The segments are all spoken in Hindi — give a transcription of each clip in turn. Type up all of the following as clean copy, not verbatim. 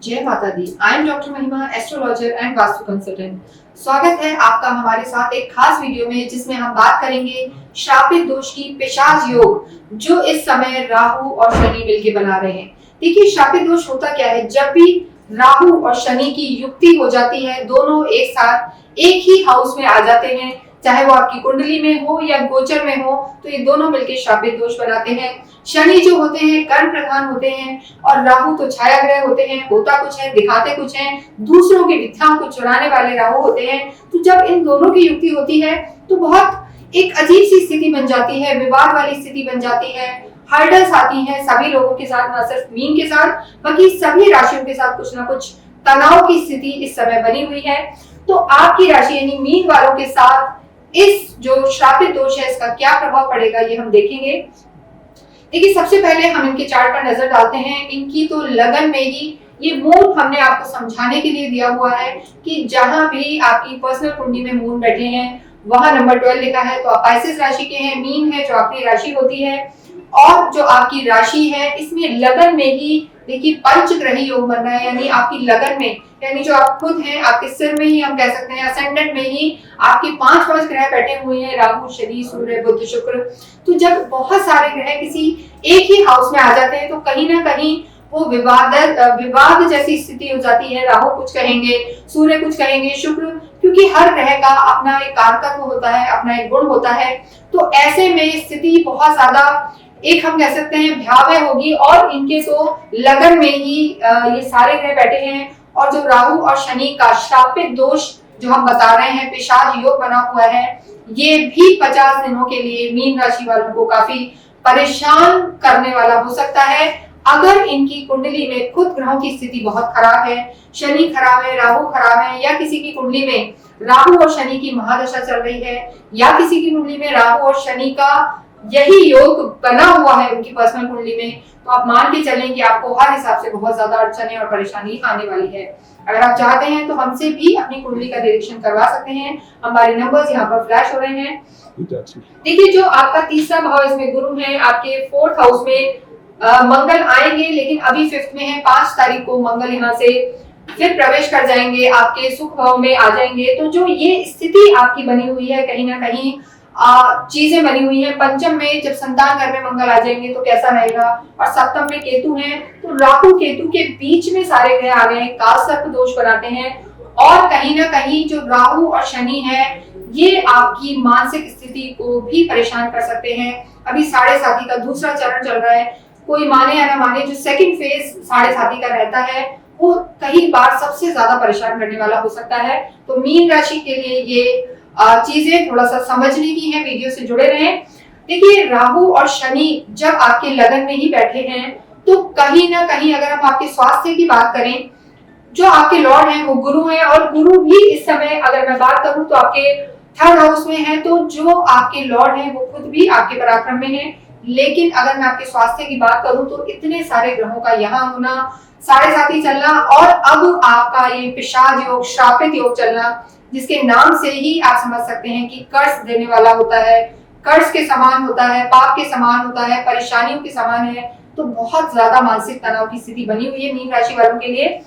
जय माता दी। आई एम डॉक्टर महिमा, एस्ट्रोलॉजर एंड वास्तु कंसल्टेंट। स्वागत है आपका हमारे साथ एक खास वीडियो में, जिसमें हम बात करेंगे श्रापित दोष की पिशाच योग, जो इस समय राहु और शनि मिलकर बना रहे हैं। देखिए, श्रापित दोष होता क्या है? जब भी राहु और शनि की युक्ति हो जाती है, दोनों एक साथ एक ही हाउस में आ जाते हैं, चाहे वो आपकी कुंडली में हो या गोचर में हो, तो ये दोनों मिलकर श्रापित दोष बनाते हैं। शनि जो होते हैं कर्म प्रधान होते हैं, और राहु तो छाया ग्रह होते हैं, होता कुछ है दिखाते कुछ है, दूसरों की विद्याओं को चुराने वाले राहु होते हैं। तो जब इन दोनों की युक्ति होती है तो बहुत एक अजीब सी स्थिति बन जाती है, विवाद वाली स्थिति बन जाती है, हर्डल्स आती हैं सभी लोगों के साथ, न सिर्फ मीन के साथ बल्कि सभी राशियों के साथ कुछ ना कुछ तनाव की स्थिति इस समय बनी हुई है। तो आपकी राशि यानी मीन वालों के साथ इस जो श्रापित दोष है, इसका क्या प्रभाव पड़ेगा, ये हम देखेंगे। देखिए, सबसे पहले हम इनके चार्ट पर नजर डालते हैं। इनकी तो लगन में ही ये मून हमने आपको समझाने के लिए दिया हुआ है कि जहां भी आपकी पर्सनल कुंडली में मून बैठे हैं वहां नंबर 12 लिखा है, तो आप पाइसेस राशि के हैं। मीन है जो आपकी राशि होती है, और जो आपकी राशि है इसमें लगन में ही देखिए पंचग्रही योग बन रहा है, यानी आपकी लगन में, यानी जो आप खुद हैं आपके सिर में ही हम कह सकते हैं, असेंडेंट में ही आपके 5 ग्रह बैठे हुए हैं, राहु शनि सूर्य बुध शुक्र। तो जब बहुत सारे ग्रह किसी एक ही हाउस में आ जाते हैं तो कहीं ना कहीं वो विवाद जैसी स्थिति हो जाती है। राहु कुछ कहेंगे, सूर्य कुछ कहेंगे, शुक्र, क्योंकि हर ग्रह का अपना एक कारकत्व होता है, अपना एक गुण होता है। तो ऐसे में स्थिति बहुत ज्यादा एक हम कह सकते हैं भयावह होगी, और इनके तो लगन में ही ये सारे ग्रह बैठे हैं। और जो राहु और शनि का श्रापित दोष जो हम बता रहे हैं, पिशाच योग बना हुआ है, ये भी 50 दिनों के लिए मीन राशि वालों को काफी परेशान करने वाला हो सकता है। अगर इनकी कुंडली में खुद ग्रहों की स्थिति बहुत खराब है, शनि खराब है, राहु खराब है, या किसी की कुंडली में राहु और शनि की महादशा चल रही है, या किसी की कुंडली में राहु और शनि का यही योग बना हुआ है उनकी पर्सनल कुंडली में, तो आप मान के चलें कि आपको हर हिसाब से बहुत ज्यादा अड़चने और परेशानी आने वाली है। अगर आप चाहते हैं तो हमसे भी अपनी कुंडली का निरीक्षण करवा सकते हैं। हमारे नंबर्स यहाँ पर फ्लैश हो रहे हैं। देखिए, जो आपका तीसरा भाव, इसमें गुरु है, आपके 4th हाउस में मंगल आएंगे, लेकिन अभी 5th में है। 5 तारीख को मंगल यहाँ से फिर प्रवेश कर जाएंगे, आपके सुख भाव में आ जाएंगे। तो जो ये स्थिति आपकी बनी हुई है, कहीं ना कहीं चीजें बनी हुई है। पंचम में जब संतान घर में मंगल आ जाएंगे तो कैसा रहेगा, और सप्तम में केतु है, तो राहु केतु के बीच में सारे ग्रह आ गए हैं, काल सर्प दोष बनाते हैं। और कहीं ना कहीं जो राहु और शनि है, ये आपकी मानसिक स्थिति को भी परेशान कर सकते हैं। अभी 7.5 का दूसरा चरण चल रहा है, कोई माने या ना माने, जो सेकंड फेज 7.5 का रहता है वो कई बार सबसे ज्यादा परेशान करने वाला हो सकता है। तो मीन राशि के लिए ये चीजें थोड़ा सा समझने की है, वीडियो से जुड़े रहें। देखिए, राहु और शनि जब आपके लगन में ही बैठे हैं, तो कहीं ना कहीं अगर हम आपके स्वास्थ्य की बात करें, जो आपके लॉर्ड हैं वो गुरु हैं, और गुरु भी इस समय अगर मैं बात करूं तो आपके 3rd हाउस में है। तो जो आपके लॉर्ड हैं वो खुद भी आपके पराक्रम में है। लेकिन अगर मैं आपके स्वास्थ्य की बात करूं तो इतने सारे ग्रहों का यहाँ होना, 7.5 चलना, और अब आपका ये पिशाच योग, श्रापित योग चलना, जिसके नाम से ही आप समझ सकते हैं कि कर्ज देने वाला होता है, कर्ज के समान होता है, पाप के समान होता है, परेशानियों के समान है। तो बहुत ज्यादा मानसिक तनाव की स्थिति बनी हुई है मीन राशि वालों के लिए।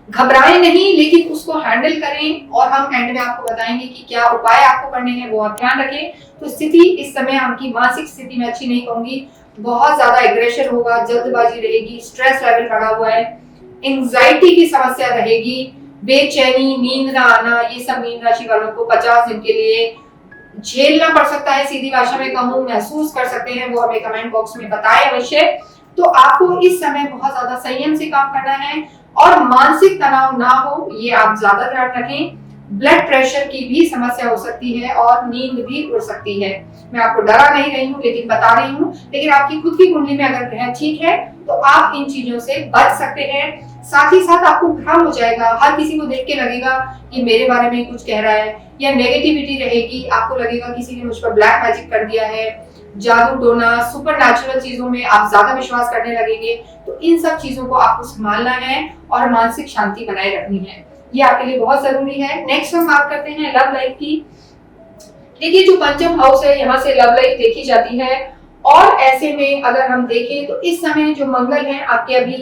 घबराएं नहीं, लेकिन उसको हैंडल करें, और हम एंड में आपको बताएंगे कि क्या उपाय आपको करने हैं, वो आप ध्यान रखें। तो स्थिति इस समय आपकी मानसिक स्थिति में अच्छी नहीं कहूंगी, बहुत ज्यादा एग्रेशन होगा, जल्दबाजी रहेगी, स्ट्रेस लेवल बढ़ा हुआ है, एंजाइटी की समस्या रहेगी, बेचैनी, नींद ना आना, ये सब मीन राशि वालों को 50 दिन के लिए झेलना पड़ सकता है। सीधी भाषा में कहूं, महसूस कर सकते हैं, वो हमें कमेंट बॉक्स में बताएं अवश्य। तो आपको इस समय बहुत ज्यादा संयम से काम करना है, और मानसिक तनाव ना हो ये आप ज्यादा ध्यान रखें। ब्लड प्रेशर की भी समस्या हो सकती है, और नींद भी उड़ सकती है। मैं आपको डरा नहीं रही हूँ, लेकिन बता रही हूँ। लेकिन आपकी खुद की कुंडली में अगर ग्रह ठीक है तो आप इन चीजों से बच सकते हैं। साथ ही साथ आपको भ्रम हो जाएगा, हर किसी को देख के लगेगा कि मेरे बारे में कुछ कह रहा है, या नेगेटिविटी रहेगी, आपको लगेगा किसी ने मुझ पर ब्लैक मैजिक कर दिया है, जादू टोना, सुपरनैचुरल चीजों में आप ज्यादा विश्वास करने लगेंगे। तो इन सब चीजों को आपको संभालना है और मानसिक शांति बनाए रखनी है, ये आपके लिए बहुत जरूरी है। नेक्स्ट हम बात करते हैं लव लाइफ की। देखिए, जो पंचम हाउस है, यहाँ से लव लाइफ देखी जाती है, और ऐसे में अगर हम देखें तो इस समय जो मंगल है आपके अभी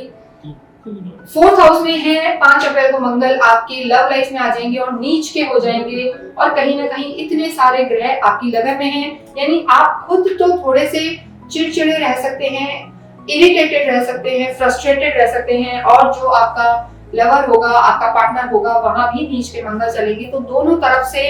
फोर्थ हाउस में है 5 अप्रैल को मंगल आपकी लव लाइफ में आ जाएंगे और नीच के हो जाएंगे, और कहीं ना कहीं इतने सारे ग्रह आपकी लगन में हैं, यानी आप खुद तो थोड़े से चिड़चिड़े रह सकते हैं, इरिटेटेड रह सकते हैं, फ्रस्ट्रेटेड रह सकते हैं, और जो आपका लवर होगा, आपका पार्टनर होगा, वहां भी नीच के मंगल चलेंगे। तो दोनों तरफ से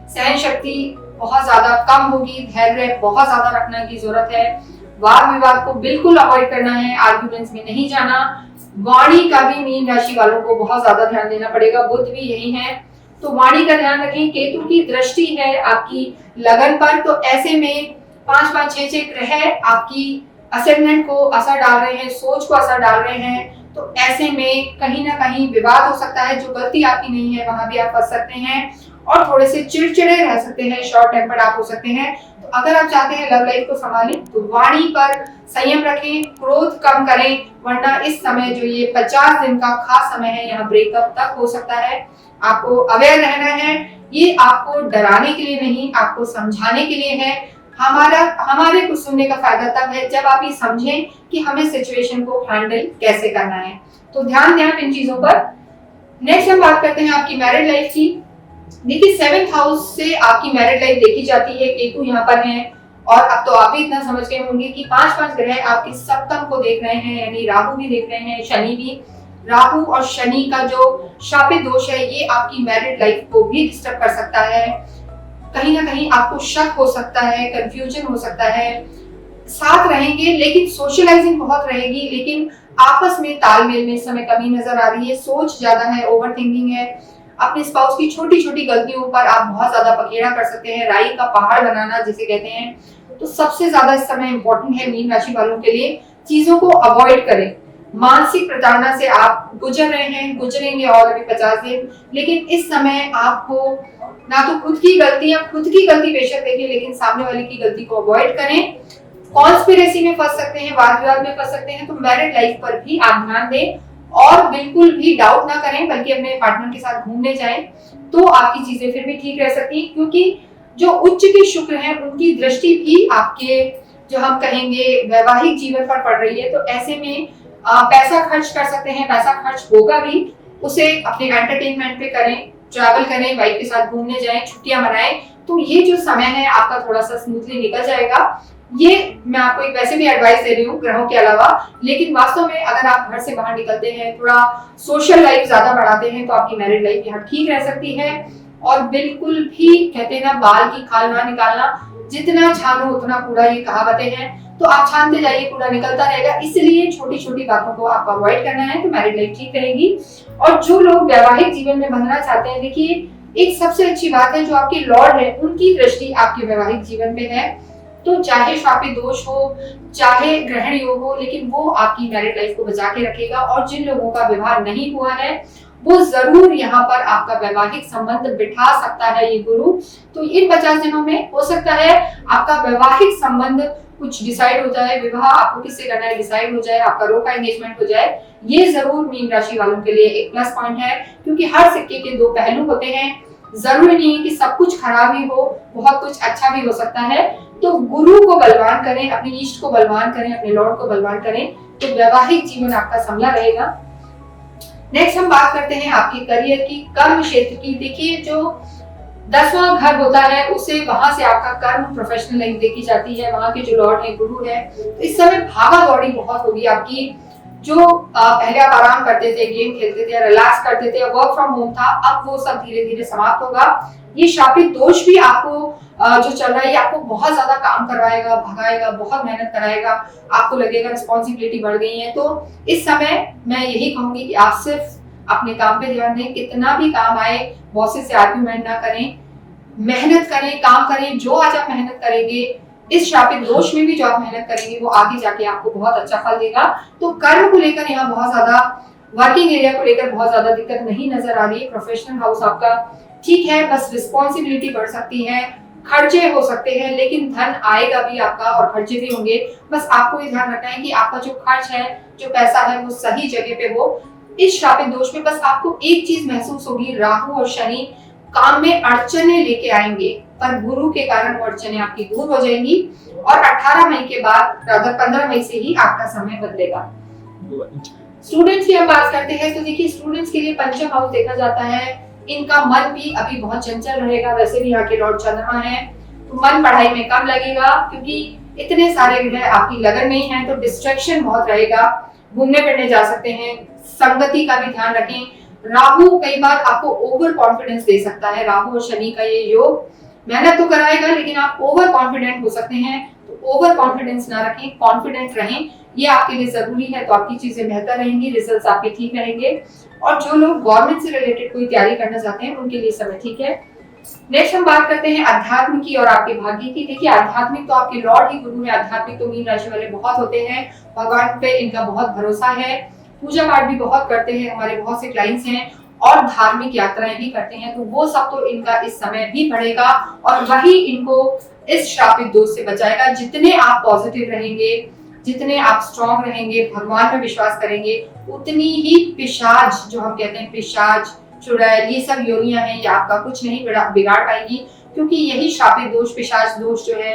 सहन शक्ति बहुत ज्यादा कम होगी, धैर्य बहुत ज्यादा रखने की जरूरत है, वाद विवाद को बिल्कुल अवॉइड करना है, आर्गुमेंट्स में नहीं जाना। वाणी का भी मीन राशि वालों को बहुत ज्यादा ध्यान देना पड़ेगा, बुध भी यही है, तो वाणी का ध्यान रखें। केतु की दृष्टि है आपकी लगन पर, तो ऐसे में 5-5, 6-6 ग्रह आपकी असेंडेंट को असर डाल रहे हैं, सोच को असर डाल रहे हैं, तो ऐसे में कहीं ना कहीं विवाद हो सकता है, जो गलती आपकी नहीं है वहां भी आप फंस सकते हैं, और थोड़े से चिड़चिड़े रह सकते हैं, शॉर्ट टेम्पर्ड आप हो सकते हैं। तो अगर आप चाहते हैं लव लाइफ को संभालें तो वाणी पर संयम रखें, क्रोध कम करें, वरना इस समय जो ये 50 दिन का खास समय है, यहाँ ब्रेकअप तक हो सकता है। आपको अवेयर रहना है, ये आपको डराने के लिए नहीं, आपको समझाने के लिए है। हमारे को सुनने का फायदा तब है जब आप ये समझें कि हमें सिचुएशन को हैंडल कैसे करना है, तो ध्यान दें आप इन चीजों पर। नेक्स्ट हम बात करते हैं आपकी मैरिड लाइफ की। देखिए 7th हाउस से आपकी मैरिड लाइफ देखी जाती है, केतु यहाँ पर है, और अब तो आप भी इतना समझ गए होंगे कि 5-5 ग्रह आपके सप्तम को देख रहे हैं, यानी राहु भी देख रहे हैं, शनि भी। राहु और शनि का जो शापित दोष है, ये आपकी मैरिड लाइफ को भी डिस्टर्ब कर सकता है, कहीं ना कहीं आपको शक हो सकता है, कंफ्यूजन हो सकता है। साथ रहेंगे लेकिन सोशलाइजिंग बहुत रहेगी, लेकिन आपस में तालमेल में इस समय कमी नजर आ रही है, सोच ज्यादा है, ओवर थिंकिंग है। अपने स्पाउस की छोटी छोटी गलतियों पर आप बहुत ज्यादा पखेड़ा कर सकते हैं, राई का पहाड़ बनाना जिसे कहते हैं। तो सबसे ज्यादा इस समय इंपॉर्टेंट है मीन राशि वालों के लिए, चीजों को अवॉइड करें। मानसिक प्रताड़ना से आप गुजर रहे हैं, गुजरेंगे और अभी 50 दिन, लेकिन इस समय आपको ना तो खुद की गलती बेशक देखें, लेकिन सामने वाले की गलती को अवॉइड करें। कॉन्स्पिरेसी में फंस सकते हैं, वाद विवाद में फंस सकते हैं, तो मैरिड लाइफ पर भी आप ध्यान दें और बिल्कुल भी डाउट ना करें, बल्कि अपने पार्टनर के साथ घूमने जाएं, तो आपकी चीजें फिर भी ठीक रह सकती हैं। क्योंकि जो उच्च के शुक्र हैं, उनकी दृष्टि भी आपके जो हम कहेंगे वैवाहिक जीवन पर पड़ रही है, तो ऐसे में पैसा खर्च कर सकते हैं, पैसा खर्च होगा भी, उसे अपने एंटरटेनमेंट पे करें, ट्रैवल करें, वाइफ के साथ घूमने जाएं, छुट्टियां मनाएं, तो ये जो समय है आपका थोड़ा सा स्मूथली निकल जाएगा। ये मैं आपको एक वैसे भी एडवाइस दे रही हूँ ग्रहों के अलावा, लेकिन वास्तव में अगर आप घर से बाहर निकलते हैं, थोड़ा सोशल लाइफ ज्यादा बढ़ाते हैं, तो आपकी मैरिड लाइफ यहाँ ठीक रह सकती है। और बिल्कुल भी कहते हैं ना, बाल की खाल ना निकालना, जितना छानो उतना कूड़ा, ये कहावतें हैं, तो आप छानते जाइए, कूड़ा निकलता रहेगा। इसलिए छोटी छोटी बातों को आपको अवॉइड करना है, तो मैरिड लाइफ ठीक रहेगी। और जो लोग वैवाहिक जीवन में बंधना चाहते हैं, देखिए एक सबसे अच्छी बात है, जो आपके लॉर्ड है उनकी दृष्टि आपके वैवाहिक जीवन पे है, तो चाहे शापित दोष हो, चाहे ग्रहण योग हो, लेकिन वो आपकी मैरिड लाइफ को बचा के रखेगा। और जिन लोगों का विवाह नहीं हुआ है, वो जरूर यहाँ पर आपका वैवाहिक संबंध बिठा सकता है ये गुरु। तो इन 50 दिनों में हो सकता है आपका वैवाहिक संबंध कुछ डिसाइड हो जाए, विवाह आपको किससे करना है डिसाइड हो जाए, आपका रोका एंगेजमेंट हो जाए। ये जरूर मीन राशि वालों के लिए एक प्लस पॉइंट है, क्योंकि हर सिक्के के दो पहलू होते हैं। जरूरी नहीं है कि सब कुछ खराब ही हो, बहुत कुछ अच्छा भी हो सकता है। तो गुरु को बलवान करें, अपने इष्ट को बलवान करें, अपने लॉर्ड को बलवान करें, तो वैवाहिक जीवन आपका संभला रहेगा। नेक्स्ट हम बात करते हैं आपके करियर की, कर्म क्षेत्र की। देखिए जो 10वां घर होता है, उसे वहां से आपका कर्म प्रोफेशनल लाइफ देखी जाती है, वहां के जो लॉर्ड है गुरु है। तो इस समय भागा दौड़ी बहुत होगी आपकी। जो पहले आप आराम करते थे, गेम खेलते थे, रिलैक्स करते थे, वर्क फ्रॉम होम था, अब वो सब धीरे धीरे समाप्त होगा। ये शापित दोष भी आपको जो चल रहा है, ये आपको बहुत ज्यादा काम करवाएगा, भगाएगा, बहुत मेहनत कराएगा, आपको लगेगा रिस्पॉन्सिबिलिटी बढ़ गई है। तो इस समय मैं यही कहूंगी कि आप सिर्फ अपने काम पे ध्यान दें, कितना भी काम आए बॉसेस से आर्ग्यूमेंट ना करें, मेहनत करें, काम करें। जो आज आप मेहनत करेंगे, इस शापित दोष में भी जो आप मेहनत करेंगे, वो आगे जाके आपको बहुत अच्छा फल देगा। तो कर्म को लेकर यहाँ बहुत ज्यादा, वर्किंग एरिया को लेकर बहुत ज्यादा दिक्कत नहीं नजर आ रही है। प्रोफेशनल हाउस आपका ठीक है, बस रिस्पॉन्सिबिलिटी बढ़ सकती है, खर्चे हो सकते हैं, लेकिन धन आएगा भी आपका और खर्चे भी होंगे। बस आपको ये ध्यान रखना है कि आपका जो खर्च है, जो पैसा है, वो सही जगह पे हो। इस शापित दोष में बस आपको एक चीज महसूस होगी, राहु और शनि काम में अड़चने लेके आएंगे, पर गुरु के कारण वो अड़चने आपकी दूर हो जाएंगी। और 18 मई के बाद, 15 मई से ही आपका समय बदलेगा। स्टूडेंट्स की हम बात करते हैं तो देखिए स्टूडेंट्स के लिए पंचम हाउस देखा जाता है, इनका मन भी अभी बहुत चंचल रहेगा। वैसे भी यहाँ के लॉर्ड चंद्रमा है, तो मन पढ़ाई में कम लगेगा क्योंकि इतने सारे ग्रह आपकी लगन में ही हैं, तो डिस्ट्रैक्शन बहुत रहेगा। घूमने फिरने जा सकते हैं, संगति का भी ध्यान रखें। राहु कई बार आपको ओवर कॉन्फिडेंस दे सकता है। राहु और शनि का ये योग मेहनत तो कराएगा, लेकिन आप ओवर कॉन्फिडेंट हो सकते हैं, तो ओवर कॉन्फिडेंस ना रखें, कॉन्फिडेंट रहें, ये आपके लिए जरूरी है। तो आपकी चीजें बेहतर रहेंगी, रिजल्ट्स आपके ठीक रहेंगे। और जो लोग गवर्नमेंट से रिलेटेड कोई तैयारी करना चाहते हैं उनके लिए समय ठीक है। नेक्स्ट हम बात करते हैं अध्यात्म की और आपके भाग्य की। देखिए आध्यात्मिक तो आपके लॉर्ड ही गुरु है। आध्यात्मिक तो मीन राशि वाले बहुत होते हैं, भगवान पे इनका बहुत भरोसा है, पूजा पाठ भी बहुत करते हैं, हमारे बहुत से क्लाइंट्स हैं, और धार्मिक यात्राएं भी करते हैं। तो वो सब तो इनका इस समय भी बढ़ेगा और वही इनको इस श्रापित दोष से बचाएगा। जितने आप पॉजिटिव रहेंगे, जितने आप स्ट्रॉन्ग रहेंगे, भगवान में विश्वास करेंगे, उतनी ही पिशाच, जो हम कहते हैं पिशाच, चुड़ैल, ये सब योनियां हैं, ये आपका कुछ नहीं बिगाड़ पाएगी। क्योंकि यही श्रापित दोष, पिशाच दोष जो है,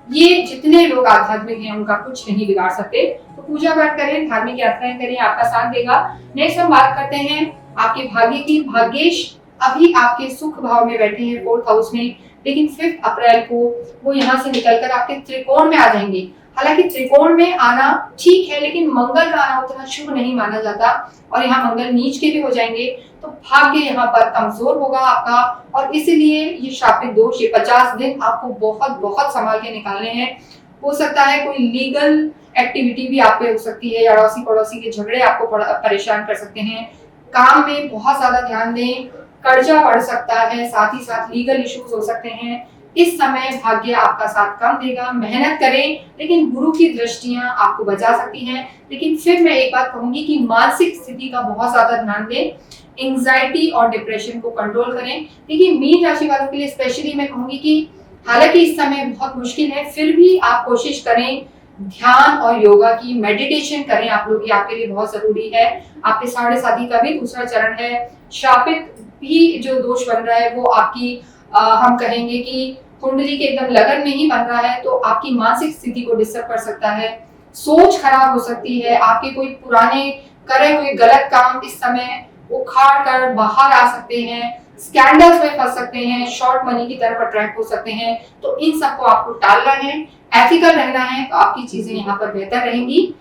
ये जितने लोग आध्यात्मिक हैं उनका कुछ नहीं बिगाड़ सकते। तो पूजा पाठ करें, धार्मिक यात्राएं करें, आपका साथ देगा। नेक्स्ट हम बात करते हैं आपके भाग्य की। भाग्येश अभी आपके सुख भाव में बैठे हैं 4th हाउस में, लेकिन 5 अप्रैल को वो यहाँ से निकलकर आपके त्रिकोण में आ जाएंगे। हालांकि त्रिकोण में आना ठीक है, लेकिन मंगल का आना उतना शुभ नहीं माना जाता, और यहाँ मंगल नीच के भी हो जाएंगे, तो भाग्य यहाँ पर कमजोर होगा आपका। और इसलिए ये श्रापित दोष, ये 50 दिन आपको बहुत बहुत संभाल के निकालने हैं। हो सकता है कोई लीगल एक्टिविटी भी आप पे हो सकती है, या अड़ोसी पड़ोसी के झगड़े आपको परेशान कर सकते हैं। काम में बहुत ज्यादा ध्यान दें, कर्जा बढ़ सकता है, साथ ही साथ लीगल इश्यूज हो सकते हैं। इस समय भाग्य आपका साथ कम देगा, मेहनत करें, लेकिन गुरु की दृष्टियां आपको बचा सकती हैं। लेकिन फिर मैं एक बात कहूंगी कि मानसिक स्थिति का बहुत ज्यादा ध्यान दें, एंजाइटी और डिप्रेशन को कंट्रोल करें। देखिए मीन राशि वालों के लिए स्पेशली मैं कहूंगी कि हालांकि इस समय बहुत मुश्किल है, फिर भी आप कोशिश करें, ध्यान और योगा की, मेडिटेशन करें आप लोग, ये आपके लिए बहुत जरूरी है। आपके 7.5 का भी दूसरा चरण है। श्रापित भी जो दोष बन रहा है वो आपकी हम कहेंगे कि कुंडली के एकदम लगन में ही बन रहा है, तो आपकी मानसिक स्थिति को डिस्टर्ब कर सकता है, सोच खराब हो सकती है, आपके कोई पुराने करे हुए गलत काम इस समय उखाड़ कर बाहर आ सकते हैं, स्कैंडल्स में फंस सकते हैं, शॉर्ट मनी की तरफ अट्रैक्ट हो सकते हैं। तो इन सबको आपको टालना है, एथिकल रहना है, तो आपकी चीजें यहाँ पर बेहतर रहेंगी।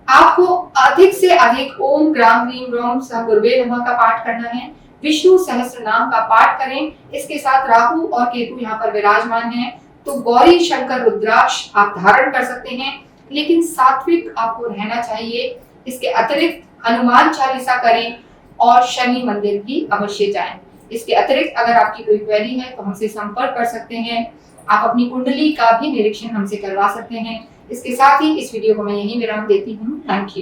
आपको अधिक से अधिक ओम ग्राम ग्रीम ग्रोम सह गुरुवे नमः का पाठ करना है, विष्णु सहस्त्र नाम का पाठ करें। इसके साथ राहु और केतु यहाँ पर विराजमान हैं, तो गौरी शंकर रुद्राक्ष आप धारण कर सकते हैं, लेकिन सात्विक आपको रहना चाहिए। इसके अतिरिक्त हनुमान चालीसा करें और शनि मंदिर भी अवश्य जाएं। इसके अतिरिक्त अगर आपकी कोई क्वेरी है तो हमसे संपर्क कर सकते हैं। आप अपनी कुंडली का भी निरीक्षण हमसे करवा सकते हैं। इसके साथ ही इस वीडियो को मैं यहीं विराम देती हूँ। Thank you.